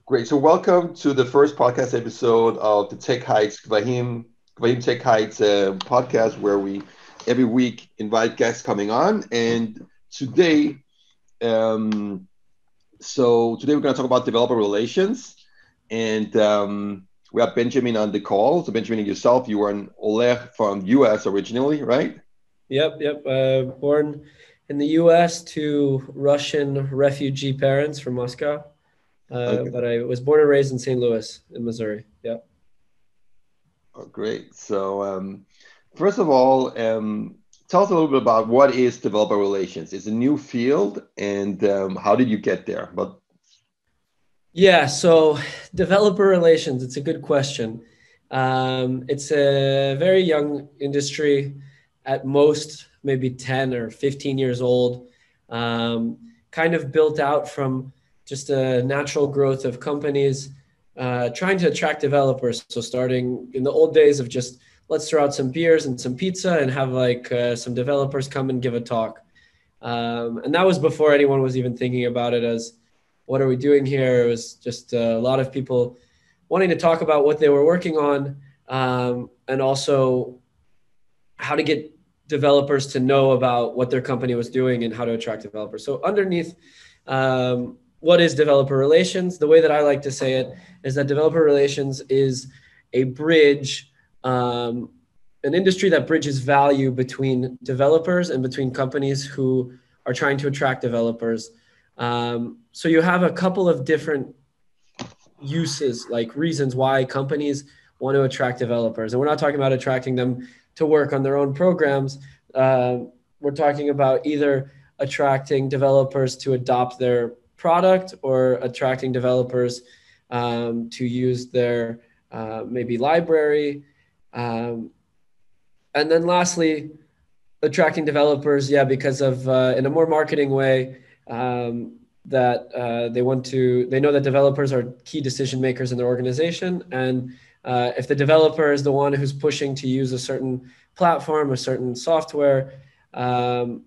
Great. So welcome to the first podcast episode of the Tech Heights Gvahim Tech Heights podcast, where we every week invite guests coming on. And today, um, today we're going to talk about developer relations, and we have Benjamin on the call. So Benjamin, and yourself, you were an Oleg from U.S. originally, right? Yep. Born in the U.S. to Russian refugee parents from Moscow, Okay. but I was born and raised in St. Louis, in Missouri. Yep. Oh, great. First of all, tell us a little bit about what is developer relations. It's a new field, and how did you get there? But Yeah. So, developer relations. It's a good question. It's a very young industry, at most maybe 10 or 15 years old. Um, Kind of built out from just a natural growth of companies trying to attract developers. So starting in the old days of just let's throw out some beers and some pizza and have some developers come and give a talk. And that was before anyone was even thinking about it as what are we doing here? It was just a lot of people wanting to talk about what they were working on, and also how to get developers to know about what their company was doing and how to attract developers. So underneath, what is developer relations? The way that I like to say it is that developer relations is a bridge, an industry that bridges value between developers and between companies who are trying to attract developers. So you have a couple of different uses, like reasons why companies want to attract developers. And we're not talking about attracting them to work on their own programs. Uh, we're talking about either attracting developers to adopt their product or attracting developers to use their maybe library. Um, and then lastly, attracting developers, yeah, because of in a more marketing way, that they know that developers are key decision makers in their organization. And if the developer is the one who's pushing to use a certain platform, a certain software, um,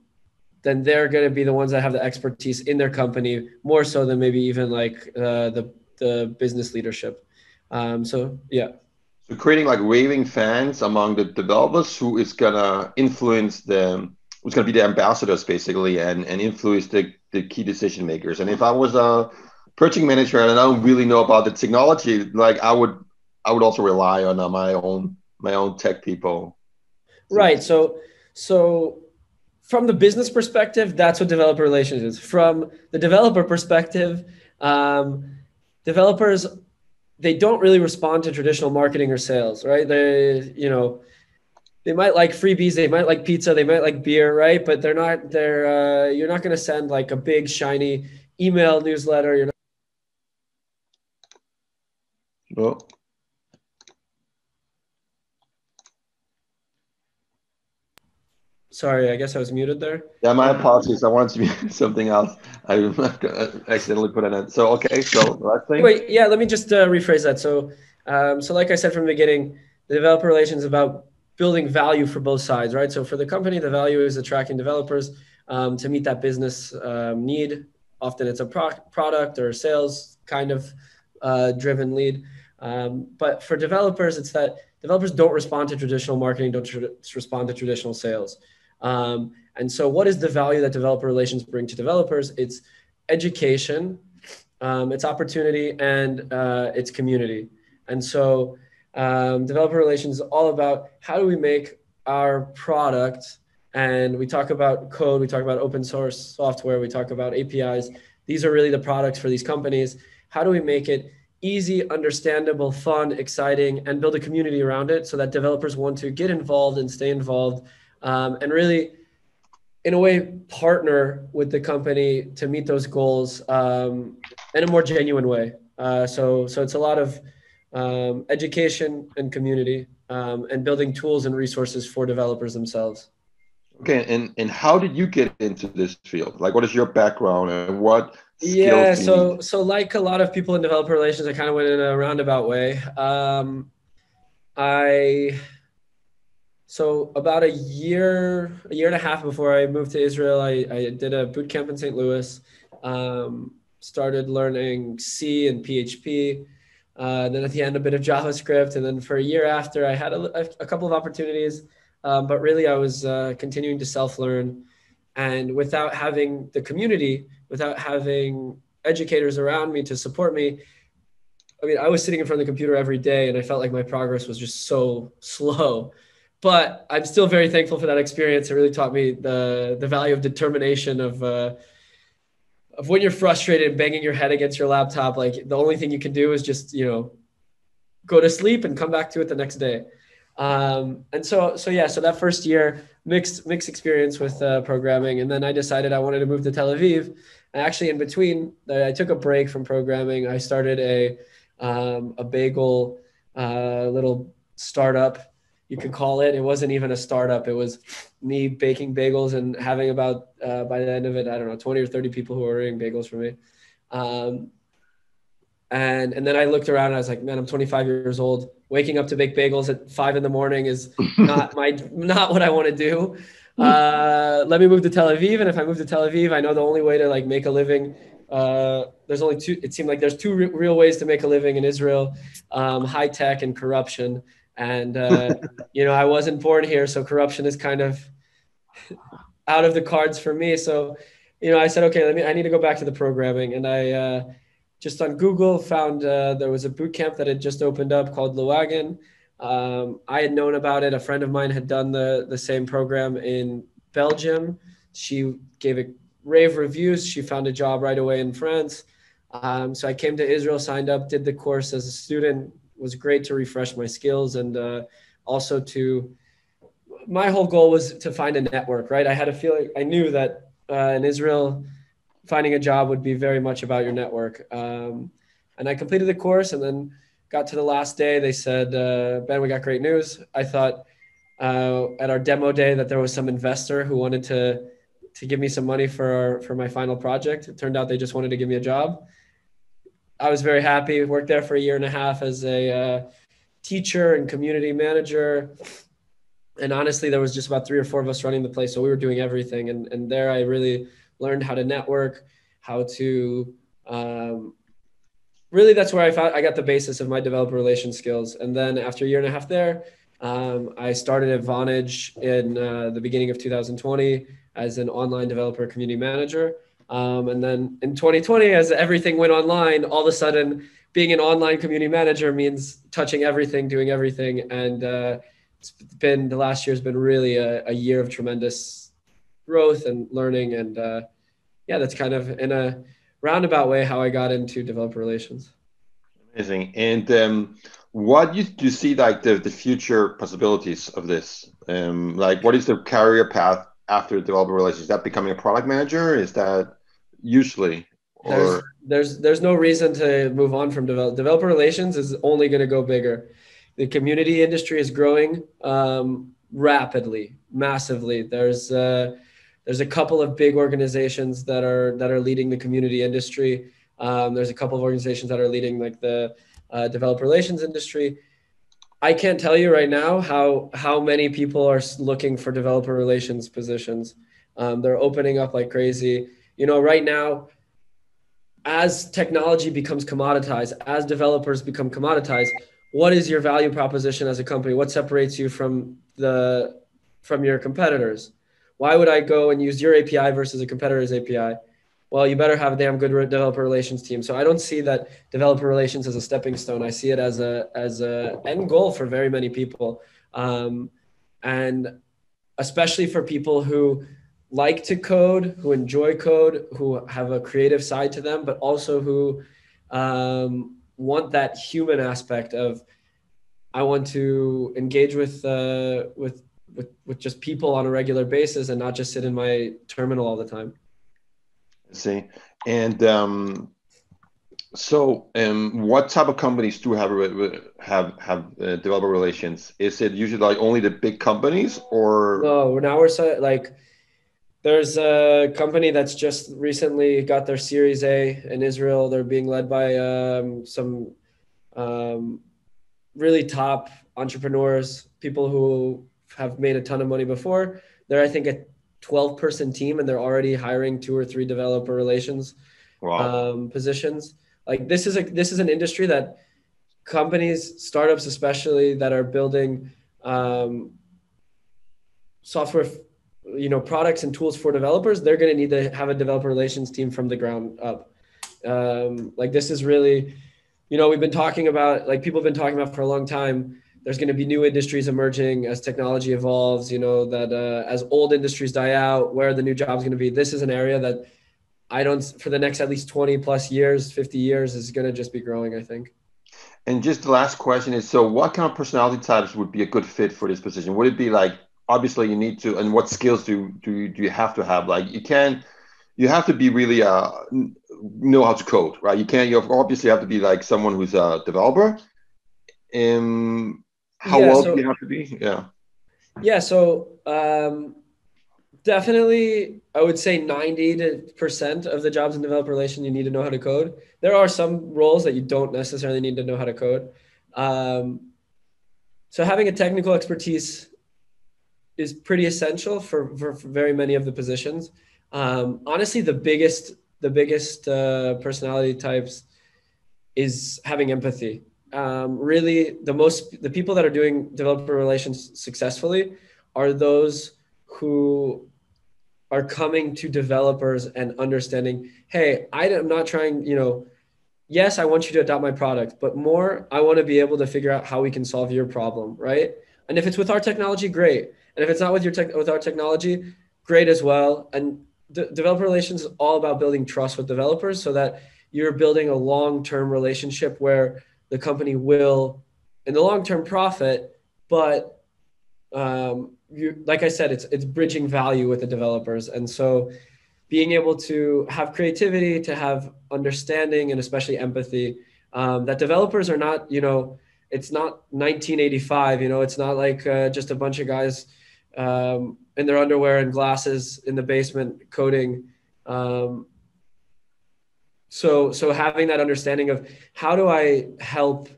then they're going to be the ones that have the expertise in their company more so than maybe even the business leadership. So yeah. so creating like raving fans among the developers who is gonna influence them, who's gonna be the ambassadors basically, and influence the key decision makers. And if I was a purchasing manager and I don't really know about the technology, like I would also rely on my own tech people. Right. So from the business perspective, that's what developer relations is. From the developer perspective, um, developers, they don't really respond to traditional marketing or sales, right? They might like freebies, they might like pizza, they might like beer, right? But you're not going to send like a big shiny email newsletter. You're not Well, Sorry, I guess I was muted there. yeah, my apologies. I wanted to be something else. I accidentally put it in. So okay, so last thing. Wait, yeah, let me just rephrase that. So like I said from the beginning, the developer relations is about building value for both sides, right? So for the company, the value is attracting developers to meet that business need. Often it's a product or sales kind of driven lead. But for developers, it's that developers don't respond to traditional marketing, don't respond to traditional sales. And so what is the value that developer relations bring to developers? It's education, its opportunity, and its community. And so developer relations is all about how do we make our product, and we talk about code, we talk about open source software, we talk about APIs. These are really the products for these companies. How do we make it easy, understandable, fun, exciting, and build a community around it so that developers want to get involved and stay involved, and really in a way partner with the company to meet those goals in a more genuine way. So it's a lot of education and community, and building tools and resources for developers themselves. Okay, and how did you get into this field? Like, what is your background and what skills Yeah, do you need? so like a lot of people in developer relations, I kind of went in a roundabout way. I So about a year and a half before I moved to Israel, I did a boot camp in St. Louis. started learning C and PHP. Then at the end, a bit of JavaScript. And then for a year after, I had a couple of opportunities, but really I was continuing to self-learn. And without having the community, without having educators around me to support me, I mean, I was sitting in front of the computer every day and I felt like my progress was just so slow. But I'm still very thankful for that experience. It really taught me the value of determination, of when you're frustrated and banging your head against your laptop. Like the only thing you can do is just, go to sleep and come back to it the next day. And so that first year, mixed experience with programming. And then I decided I wanted to move to Tel Aviv. And actually in between, I took a break from programming. I started a bagel little startup, you could call it. It wasn't even a startup. It was me baking bagels and having about, by the end of it, I don't know, 20 or 30 people who were ordering bagels for me. And then I looked around and I was like, man, I'm 25 years old. Waking up to bake bagels at 5 a.m. is not what I want to do. Let me move to Tel Aviv. And if I move to Tel Aviv, I know the only way to like make a living, there's only two, it seemed like there's two real ways to make a living in Israel, high tech and corruption. And, I wasn't born here, so corruption is kind of out of the cards for me. So, I said, okay, I need to go back to the programming. And I just on Google found there was a boot camp that had just opened up called Lewagen. I had known about it. A friend of mine had done the same program in Belgium. She gave it rave reviews. She found a job right away in France. So I came to Israel, signed up, did the course as a student. It was great to refresh my skills and also my whole goal was to find a network, right? I had a feeling, I knew that in Israel, finding a job would be very much about your network. And I completed the course and then got to the last day. They said, Ben, we got great news. I thought at our demo day that there was some investor who wanted to give me some money for my final project. It turned out they just wanted to give me a job. I was very happy. Worked there for a year and a half as a teacher and community manager. And honestly, there was just about 3 or 4 of us running the place. So we were doing everything. And there I really learned how to network, how to really, that's where I got the basis of my developer relations skills. And then after a year and a half there, I started at Vonage in the beginning of 2020 as an online developer community manager. And then in 2020, as everything went online, all of a sudden being an online community manager means touching everything, doing everything. And it's been, the last year has been really a year of tremendous growth and learning. And that's kind of in a roundabout way how I got into developer relations. Amazing. And what do you see like the future possibilities of this? Like what is the career path after developer relations? Is that becoming a product manager? Is that usually? Or there's no reason to move on from developer relations is only going to go bigger. The community industry is growing rapidly, massively. There's a couple of big organizations that are leading the community industry. There's a couple of organizations that are leading like the developer relations industry. I can't tell you right now how many people are looking for developer relations positions. They're opening up like crazy. Right now, as technology becomes commoditized, as developers become commoditized, what is your value proposition as a company? What separates you from your competitors? Why would I go and use your API versus a competitor's API? Well, you better have a damn good developer relations team. So I don't see that developer relations as a stepping stone. I see it as a end goal for very many people. And especially for people who like to code, who enjoy code, who have a creative side to them, but also who want that human aspect of, I want to engage with just people on a regular basis and not just sit in my terminal all the time. I see. And what type of companies do have developer relations? Is it usually like only the big companies, or? No, now we're like, there's a company that's just recently got their Series A in Israel. They're being led by some really top entrepreneurs, people who have made a ton of money before. They're, I think, a 12-person team, and they're already hiring 2 or 3 developer relations Wow. positions. Like this is an industry that companies, startups especially, that are building software, products and tools for developers, they're going to need to have a developer relations team from the ground up. Like this is really, we've been talking about, like people have been talking about for a long time. There's going to be new industries emerging as technology evolves, that as old industries die out, where are the new jobs going to be? This is an area that for the next at least 20 plus years, 50 years is going to just be growing, I think. And just the last question is, so what kind of personality types would be a good fit for this position? Would it be like, obviously you need to, and what skills do you have to have? Like you have to be really know how to code, right? You obviously have to be like someone who's a developer. How Yeah. well do So, you have to be? Yeah. yeah. So, definitely, I would say 90% of the jobs in developer relation, you need to know how to code. There are some roles that you don't necessarily need to know how to code. So having a technical expertise is pretty essential for very many of the positions. Honestly, the biggest personality types is having empathy. Really, the people that are doing developer relations successfully are those who are coming to developers and understanding, hey, I'm not trying, yes, I want you to adopt my product, but more, I want to be able to figure out how we can solve your problem, right? And if it's with our technology, great. And if it's not with our technology, great as well. And developer relations is all about building trust with developers so that you're building a long-term relationship where the company will, in the long-term, profit, but like I said, it's bridging value with the developers. And so being able to have creativity, to have understanding, and especially empathy, that developers are not, it's not 1985, it's not like just a bunch of guys in their underwear and glasses in the basement coding. So having that understanding of how do I help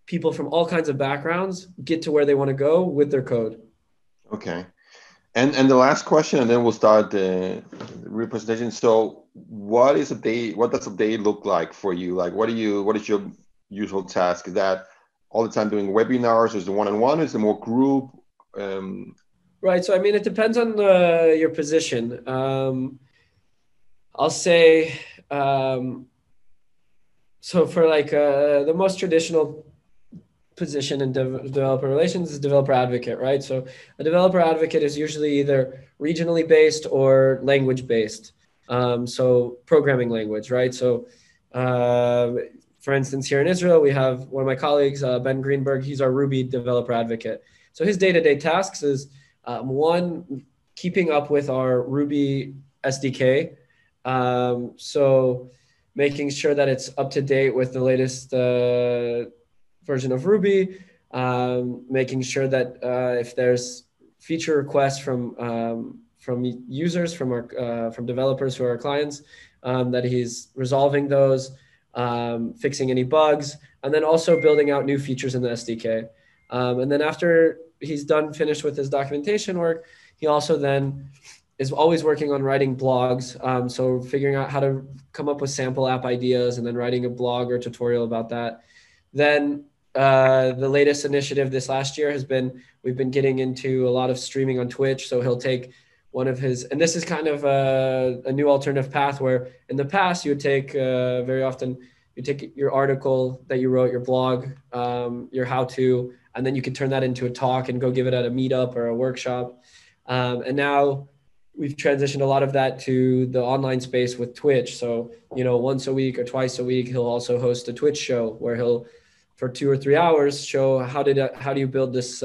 people from all kinds of backgrounds get to where they want to go with their code. Okay. And the last question, and then we'll start the real presentation. So, what is a day? What does a day look like for you? Like, what is your usual task? Is that all the time doing webinars? Is it one-on-one? Is it more group? Right. So, I mean, it depends on your position. I'll say, so for like the most traditional position in developer relations is developer advocate, right? So a developer advocate is usually either regionally based or language based. So programming language, right? So for instance, here in Israel, we have one of my colleagues, Ben Greenberg, he's our Ruby developer advocate. So his day-to-day tasks is one, keeping up with our Ruby SDK. So making sure that it's up to date with the latest version of Ruby, making sure that if there's feature requests from users, from developers who are our clients, that he's resolving those, fixing any bugs, and then also building out new features in the SDK. And then after he's finished with his documentation work, he also then is always working on writing blogs. So figuring out how to come up with sample app ideas and then writing a blog or tutorial about that. Then the latest initiative this last year has been, we've been getting into a lot of streaming on Twitch. So he'll take one of his, and this is kind of a new alternative path where in the past you would take very often, you take your article that you wrote, your blog, your how-to, and then you could turn that into a talk and go give it at a meetup or a workshop. And now we've transitioned a lot of that to the online space with Twitch. So, once a week or twice a week, he'll also host a Twitch show where he'll, for 2 or 3 hours, show how do you build this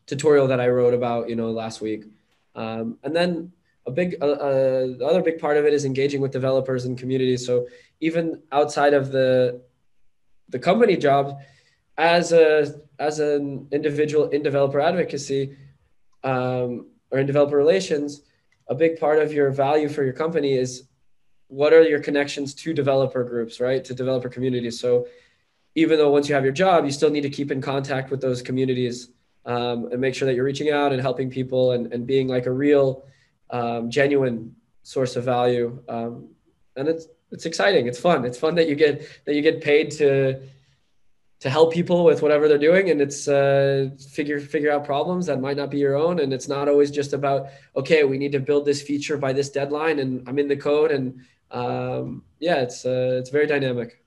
tutorial that I wrote about, last week. And then the other big part of it is engaging with developers and communities. So even outside of the company job, as an individual in developer advocacy, or in developer relations, a big part of your value for your company is what are your connections to developer groups, right? To developer communities. So even though once you have your job, you still need to keep in contact with those communities, and make sure that you're reaching out and helping people and being like a real, genuine source of value. and it's exciting. It's fun. It's fun that you get paid to help people with whatever they're doing, and it's figure out problems that might not be your own, and it's not always just about, okay, we need to build this feature by this deadline and I'm in the code. And yeah, it's very dynamic.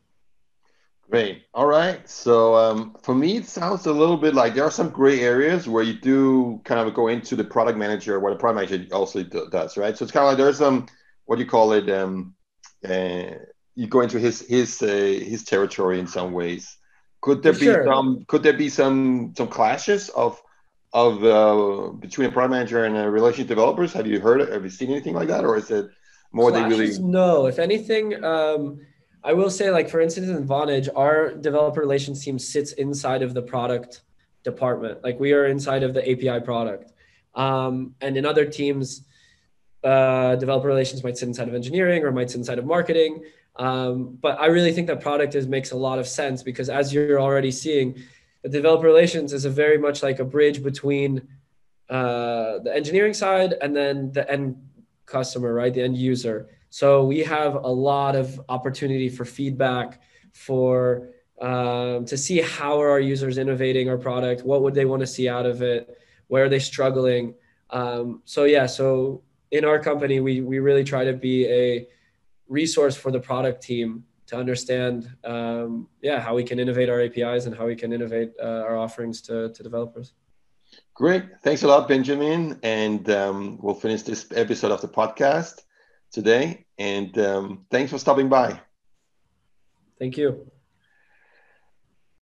Great. All right. So for me, it sounds a little bit like there are some gray areas where you do kind of go into the product manager, what a product manager also does, right? So it's kind of like there's some, what do you call it? Uh, you go into his territory in some ways. Could there For be sure. some clashes of between a product manager and a relationship developers? Have you heard it? Have you seen anything like that, or is it more they Clashes, really? no. If anything, I will say, like, for instance, in Vonage, our developer relations team sits inside of the product department. Like, we are inside of the API product. And in other teams, developer relations might sit inside of engineering or might sit inside of marketing. But I really think that product makes a lot of sense, because as you're already seeing, the developer relations is a very much like a bridge between the engineering side and then the end customer, right? The end user. So we have a lot of opportunity for feedback, for to see how are our users innovating our product, what would they want to see out of it, where are they struggling. So yeah, so in our company, we really try to be a resource for the product team to understand, yeah, how we can innovate our APIs and how we can innovate our offerings to developers. Great. Thanks a lot, Benjamin. And we'll finish this episode of the podcast today. And thanks for stopping by. Thank you.